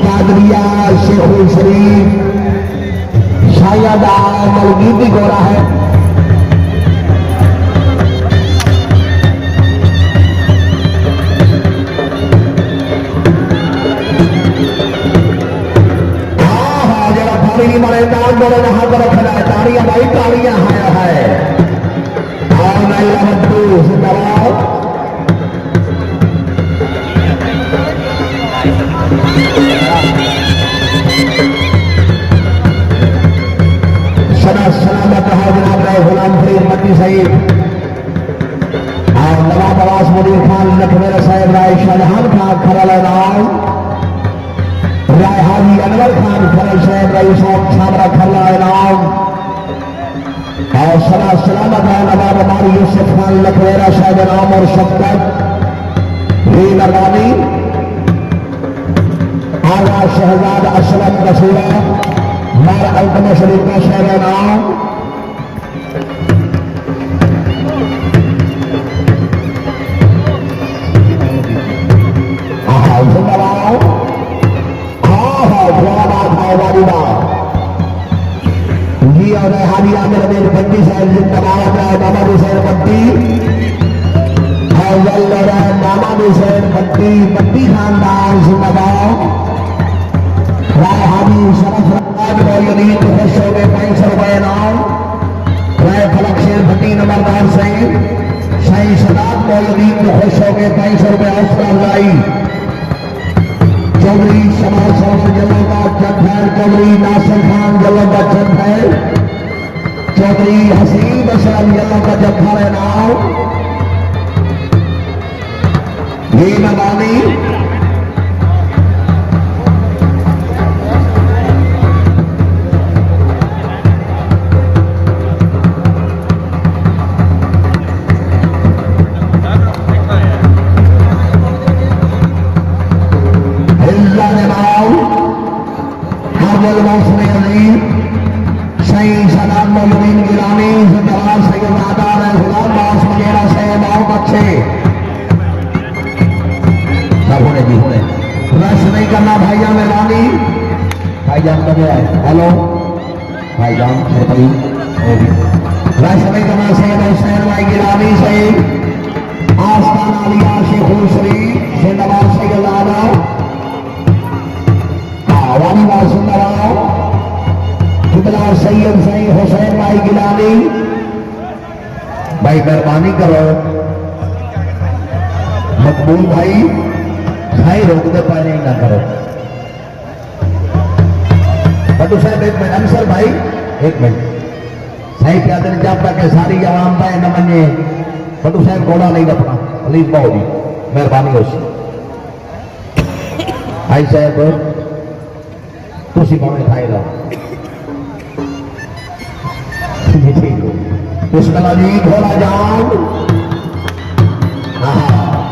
कादरिया शेखुल शरीफ शायद मलगीती गोरा है। मारे नाम बोले यहाँ पर रखना है ताड़ियां भाई ताड़ियां है और नहीं बद्दू जिंदाबाद सदा सलामत है जनाब रहे गुलाम फरीद मक्की साहिब और नवाब अब्बास मुदीर खान लखमेर साहिब राय शाहजहान खान खराला नाम राय हाजी अनवर खान खरल साहब रईस छाबरा खरला इनाम और सदा सलामत है नवाब अमार यूसुफ खान लखवेरा साहब इनाम और शफकत भी नरवानी आला शहजाद असलम कसूरा मार अल्तम शरीफ का शहर इनाम हाजी आमिर अमीर बंटी साहब जिंदाबाद है मामा हुसैन बंटी मामा हुसैन बंटी बंटी खानदान जिंदाबाद राय हाजी शरफ मौलवी खुश हो गए 500 रुपए नाम राय फलक शेर भट्टी नंबरदार सिंह शाही सदात मौलवी खुश हो गए 500 रुपए हौसला अफजाई चौधरी शमाल साहब जल्लों का जगभैर चौधरी नासिर खान जल्लों का जगभैर चौधरी हसीब असलम जल्लों का जगभैर है नाम ये नवानी हेलो भाईजान सरपरी राष्ट्रपति कमा से हुसैन भाई गिरानी से आस्थान आलिया शेखुल शरीफ जिंदाबाद सैयद आला वालीबाल जिंदाबाद किबला सैयद सही हुसैन भाई गिरानी भाई मेहरबानी करो मकबूल भाई खाई रोक दे पानी ना करो बटू साहब एक मिनट अंसर भाई एक मिनट सही क्या दिन जब तक सारी आवाम पाए न मने बटू साहब घोड़ा नहीं रखना प्लीज बहुत ही मेहरबानी हो भाई साहब तुसी भावे खाए लो ठीक हो बिस्मिल्लाह जी घोड़ा जाओ हाँ